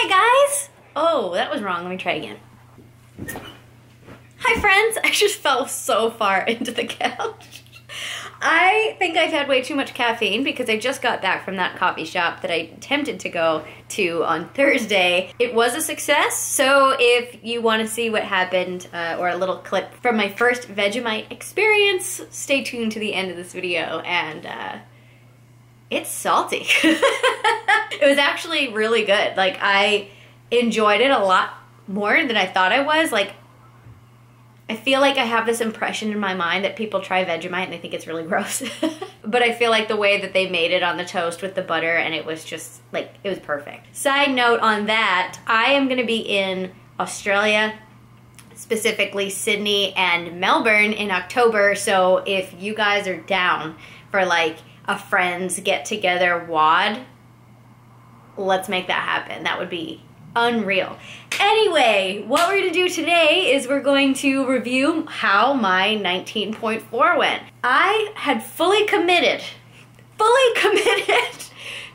guys! Oh, that was wrong. Let me try again. Hi friends! I just fell so far into the couch. I think I've had way too much caffeine because I just got back from that coffee shop that I attempted to go to on Thursday. It was a success, so if you want to see what happened or a little clip from my first Vegemite experience, stay tuned to the end of this video, and it's salty. It was actually really good. Like, I enjoyed it a lot more than I thought I was. Like, I feel like I have this impression in my mind that people try Vegemite and they think it's really gross. But I feel like the way that they made it on the toast with the butter, and it was just, like, it was perfect. Side note on that, I am gonna be in Australia, specifically Sydney and Melbourne in October, so if you guys are down for like a friends get-together WOD, let's make that happen. That would be unreal. Anyway, what we're gonna do today is we're going to review how my 19.4 went. I had fully committed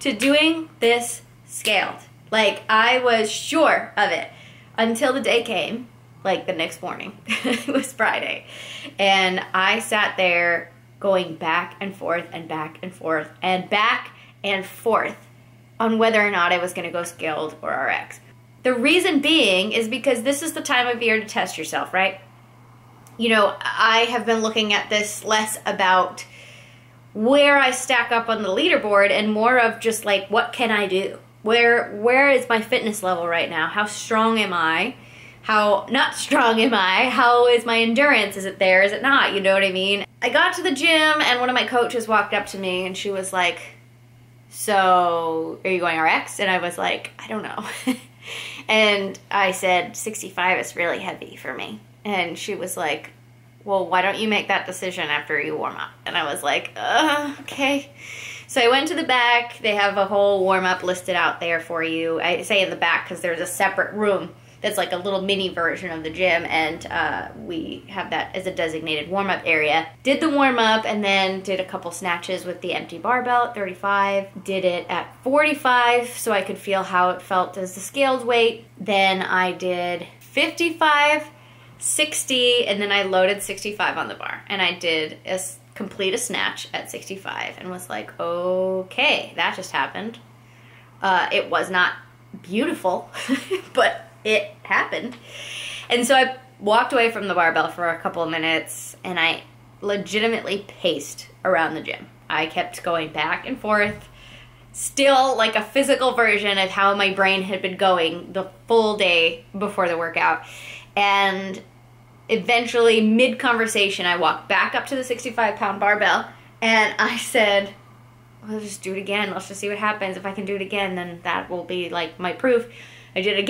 to doing this scaled. Like, I was sure of it until the day came, like the next morning. It was Friday. And I sat there going back and forth and back and forth and back and forth on whether or not I was gonna go scaled or RX. The reason being is because this is the time of year to test yourself, right? You know, I have been looking at this less about where I stack up on the leaderboard and more of just like, what can I do? Where is my fitness level right now? How strong am I? How not strong am I? How is my endurance? Is it there? Is it not? You know what I mean? I got to the gym and one of my coaches walked up to me and she was like, so are you going RX? And I was like, I don't know. And I said, 65 is really heavy for me. And she was like, well, why don't you make that decision after you warm up? And I was like, okay. So I went to the back. They have a whole warm up listed out there for you. I say in the back because there's a separate room that's like a little mini version of the gym, and we have that as a designated warm-up area. Did the warm-up and then did a couple snatches with the empty barbell at 35. Did it at 45 so I could feel how it felt as the scaled weight. Then I did 55, 60, and then I loaded 65 on the bar. And I did complete a snatch at 65 and was like, okay, that just happened. It was not beautiful, but it happened. And so I walked away from the barbell for a couple of minutes and I legitimately paced around the gym. I kept going back and forth, still like a physical version of how my brain had been going the full day before the workout. And eventually, mid-conversation, I walked back up to the 65-pound barbell and I said, let's just do it again. Let's just see what happens. If I can do it again, then that will be like my proof. I did it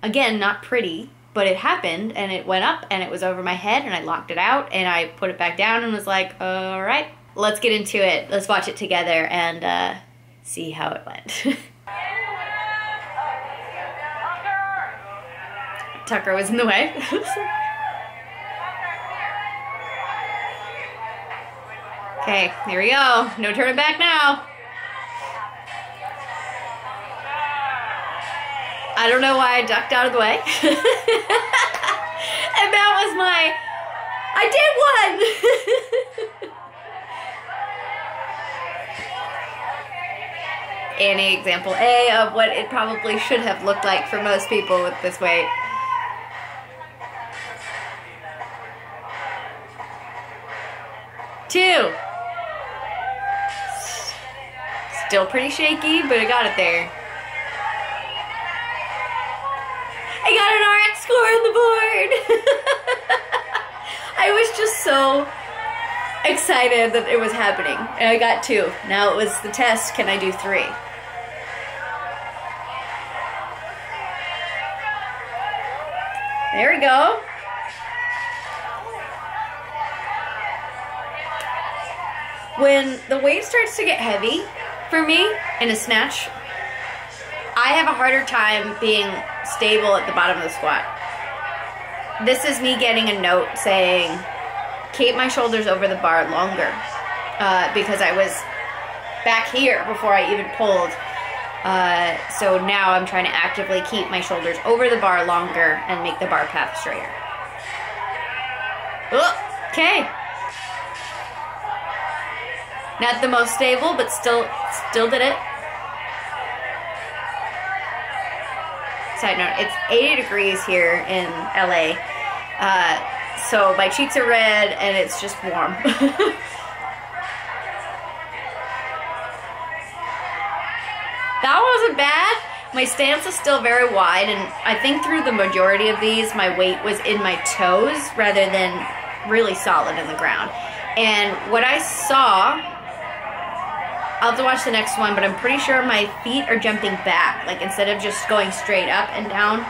again, not pretty, but it happened, and it went up, and it was over my head, and I locked it out, and I put it back down and was like, all right, let's get into it. Let's watch it together and see how it went. Tucker was in the way. Okay, here we go. No turning back now. I don't know why I ducked out of the way. And that was my, I did one! Any example A of what it probably should have looked like for most people with this weight. Two. Still pretty shaky, but I got it there. I got an RX score on the board! I was just so excited that it was happening. And I got 2. Now it was the test, can I do 3? There we go. When the weight starts to get heavy for me in a snatch, I have a harder time being stable at the bottom of the squat. This is me getting a note saying, keep my shoulders over the bar longer, because I was back here before I even pulled, So now I'm trying to actively keep my shoulders over the bar longer and make the bar path straighter. Oh, okay. Not the most stable, but still did it. Side note, it's 80 degrees here in LA. So my cheeks are red and it's just warm. That wasn't bad. My stance is still very wide, and I think through the majority of these, my weight was in my toes rather than really solid in the ground. And what I saw, I'll have to watch the next one, but I'm pretty sure my feet are jumping back. Like, instead of just going straight up and down,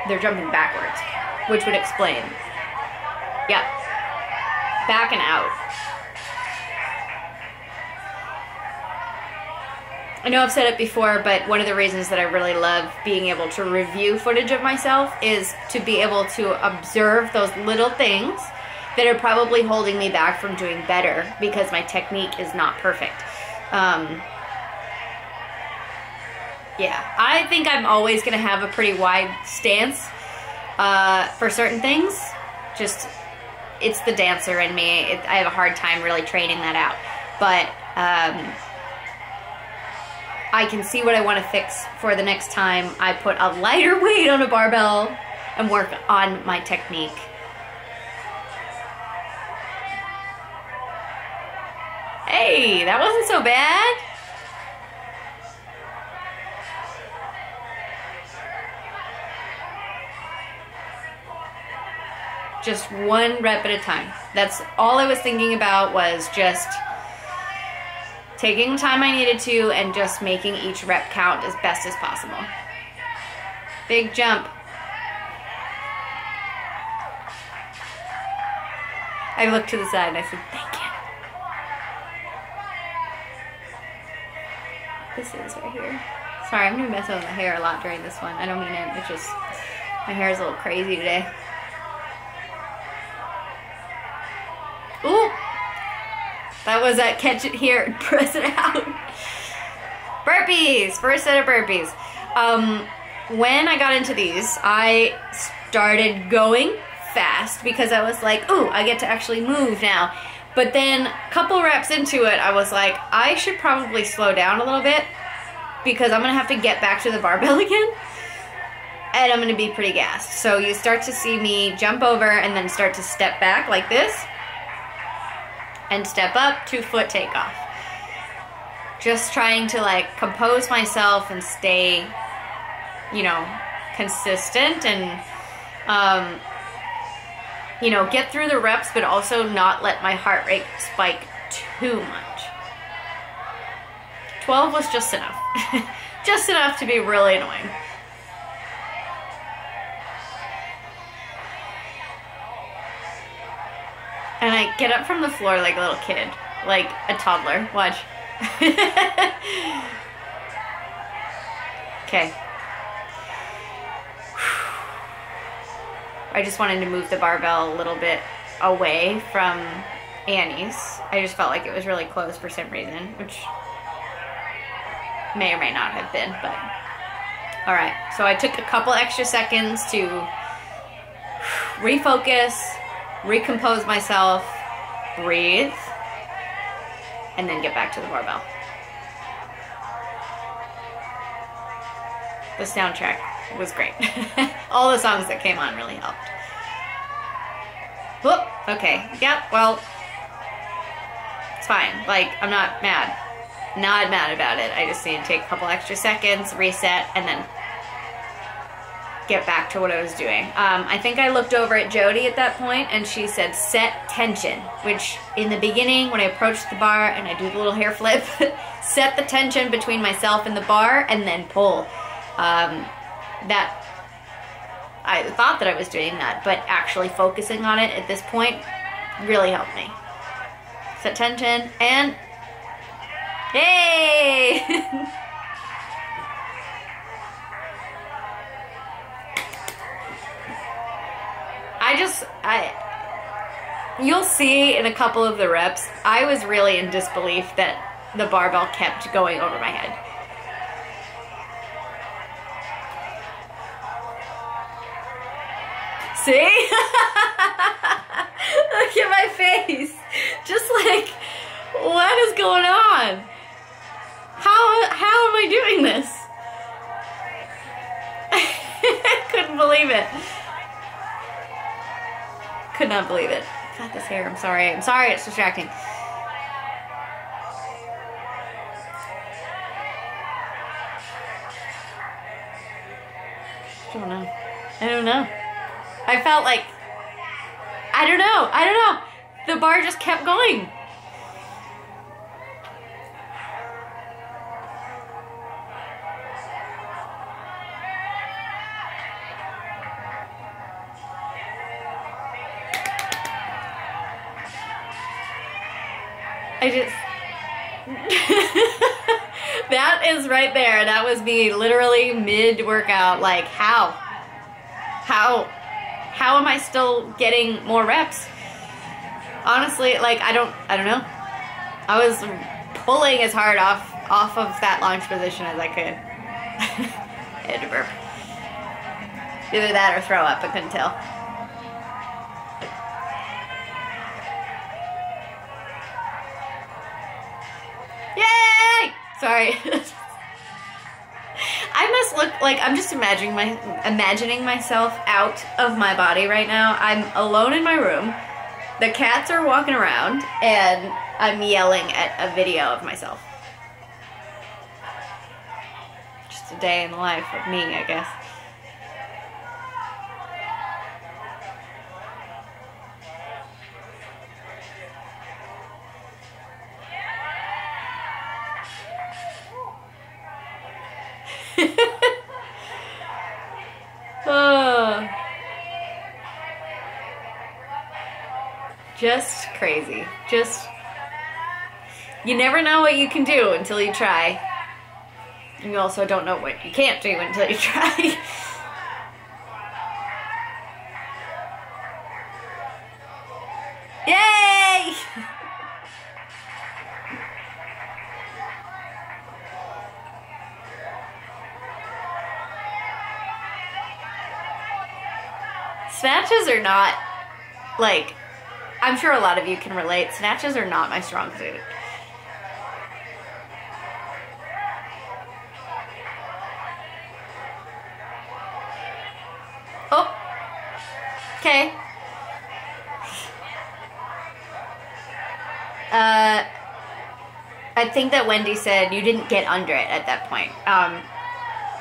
they're jumping backwards, which would explain. Yep. Back and out. I know I've said it before, but one of the reasons that I really love being able to review footage of myself is to be able to observe those little things that are probably holding me back from doing better because my technique is not perfect. Yeah, I think I'm always going to have a pretty wide stance for certain things. Just, it's the dancer in me. I have a hard time really training that out. But I can see what I want to fix for the next time I put a lighter weight on a barbell and work on my technique. Hey, that wasn't so bad. Just one rep at a time. That's all I was thinking about, was just taking the time I needed to and just making each rep count as best as possible. Big jump. I looked to the side and I said, thank you. This is right here. Sorry, I'm gonna mess with my hair a lot during this one. I don't mean it. It's just, my hair is a little crazy today. Ooh! That was that catch it here and press it out. Burpees! First set of burpees. When I got into these, I started going fast because I was like, ooh, I get to actually move now. But then a couple reps into it, I was like, I should probably slow down a little bit because I'm going to have to get back to the barbell again. And I'm going to be pretty gassed. So you start to see me jump over and then start to step back like this. And step up, 2-foot takeoff. Just trying to like compose myself and stay, you know, consistent and, you know, get through the reps, but also not let my heart rate spike too much. 12 was just enough. Just enough to be really annoying. And I get up from the floor like a little kid, like a toddler. Watch. Okay. I just wanted to move the barbell a little bit away from Annie's. I just felt like it was really close for some reason, which may or may not have been, but all right. So I took a couple extra seconds to refocus, recompose myself, breathe, and then get back to the barbell. The soundtrack was great. All the songs that came on really helped. Whoop, okay, yep, well, it's fine. Like, I'm not mad. Not mad about it. I just need to take a couple extra seconds, reset, and then get back to what I was doing. I think I looked over at Jody at that point and she said set tension, which in the beginning when I approached the bar and I do the little hair flip, set the tension between myself and the bar and then pull. That I thought that I was doing that, but actually focusing on it at this point really helped me. Set tension and yay! You'll see in a couple of the reps, I was really in disbelief that the barbell kept going over my head. See? Look at my face. Just like, what is going on? How am I doing this? I couldn't believe it. Could not believe it. Got this hair, I'm sorry. I'm sorry it's distracting. I don't know. I felt like, I don't know. The bar just kept going. That is right there. That was me literally mid-workout. Like, how am I still getting more reps? Honestly, like, I don't know. I was pulling as hard off of that launch position as I could. I had to burp. Either that or throw up, I couldn't tell. Yay! Sorry. I must look like I'm just imagining myself out of my body right now. I'm alone in my room. The cats are walking around, and I'm yelling at a video of myself. Just a day in the life of me, I guess. Oh. Just crazy. You never know what you can do until you try. And you also don't know what you can't do until you try. Yay! Snatches are not, like, I'm sure a lot of you can relate. Snatches are not my strong suit. Oh. Okay. I think that Wendy said you didn't get under it at that point.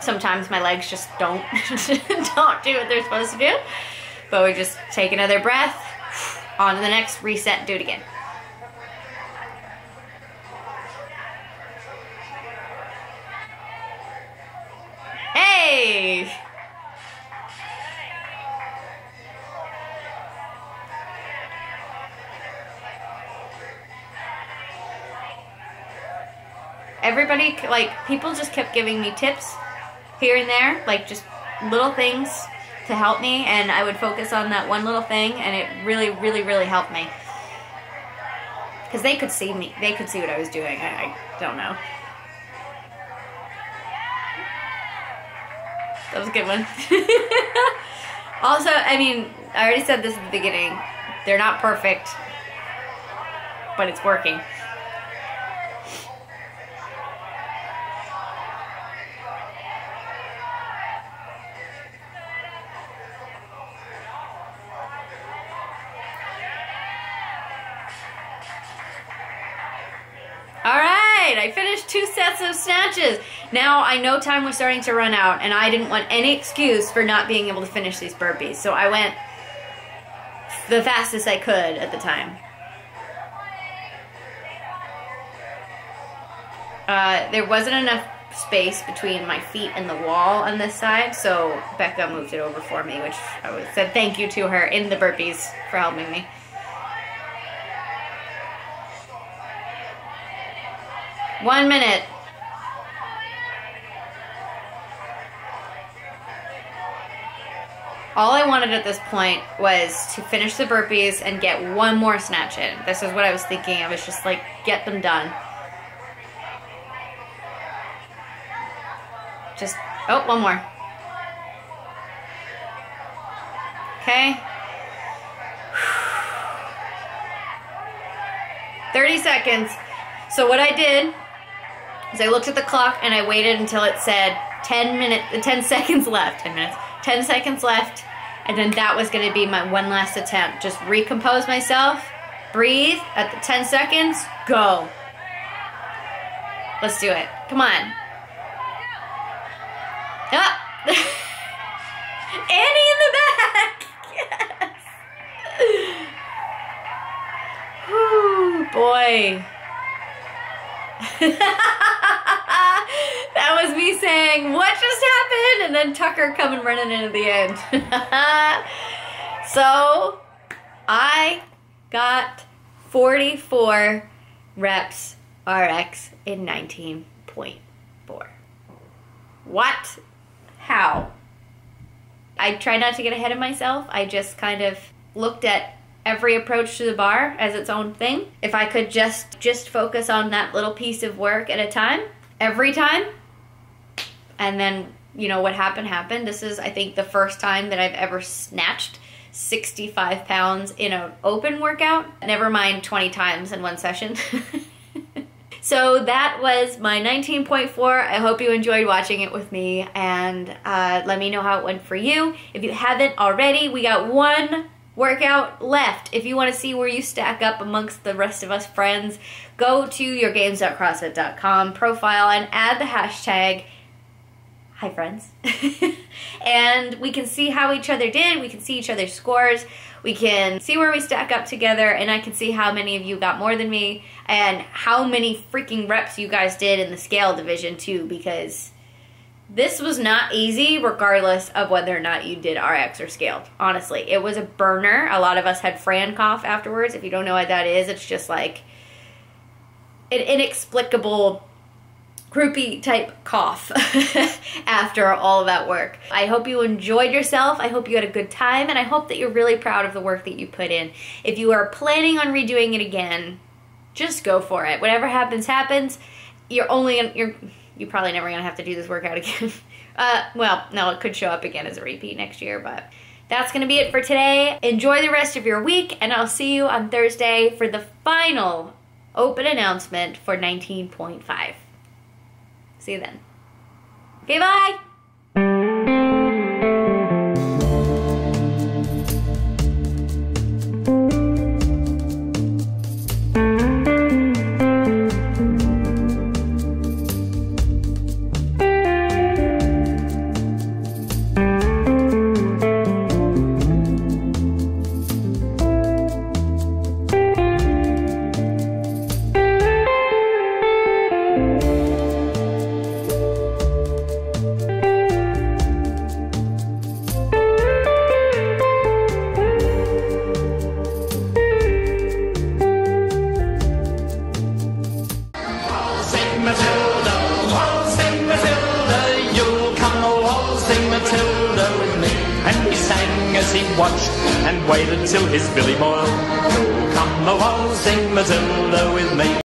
Sometimes my legs just don't do what they're supposed to do. But we just take another breath, on to the next, reset, do it again. Hey! Everybody, like, people just kept giving me tips here and there, like just little things to help me, and I would focus on that one little thing, and it really, really, really helped me. Because they could see me. They could see what I was doing. I don't know. That was a good one. Also, I mean, I already said this at the beginning. They're not perfect, but it's working. Alright, I finished 2 sets of snatches. Now I know time was starting to run out, and I didn't want any excuse for not being able to finish these burpees. So I went the fastest I could at the time. There wasn't enough space between my feet and the wall on this side, so Becca moved it over for me, which I said thank you to her in the burpees for helping me. One minute. All I wanted at this point was to finish the burpees and get one more snatch in. This is what I was thinking. I was just like, get them done. Just, oh, one more. Okay? 30 seconds. So what I did is I looked at the clock and I waited until it said 10 seconds left. 10 minutes. 10 seconds left. And then that was going to be my one last attempt. Just recompose myself, breathe at the 10 seconds, go. Let's do it. Come on. Ah. Annie in the back. Yes. Whew, boy. That was me saying, what just happened? And then Tucker coming running in at the end. So, I got 44 reps RX in 19.4. What? How? I try not to get ahead of myself. I just kind of looked at every approach to the bar as its own thing. If I could just focus on that little piece of work at a time, every time, and then, you know, what happened. This is, I think, the first time that I've ever snatched 65 pounds in an open workout. Never mind 20 times in one session. So that was my 19.4. I hope you enjoyed watching it with me, and let me know how it went for you. If you haven't already, we got one workout left. If you want to see where you stack up amongst the rest of us friends, go to yourgames.crossfit.com profile and add the hashtag hi friends. And we can see how each other did. We can see each other's scores. We can see where we stack up together, and I can see how many of you got more than me and how many freaking reps you guys did in the scale division too, because this was not easy regardless of whether or not you did RX or scaled. Honestly, it was a burner. A lot of us had Fran cough afterwards. If you don't know what that is, it's just like an inexplicable groupie type cough after all of that work. I hope you enjoyed yourself. I hope you had a good time, and I hope that you're really proud of the work that you put in. If you are planning on redoing it again, just go for it. Whatever happens, happens. You're probably never gonna have to do this workout again. Well, no, it could show up again as a repeat next year, but that's gonna be it for today. Enjoy the rest of your week, and I'll see you on Thursday for the final open announcement for 19.5. See you then. Okay, bye! He watched and waited till his billy boiled. Oh, come a waltzing Matilda with me.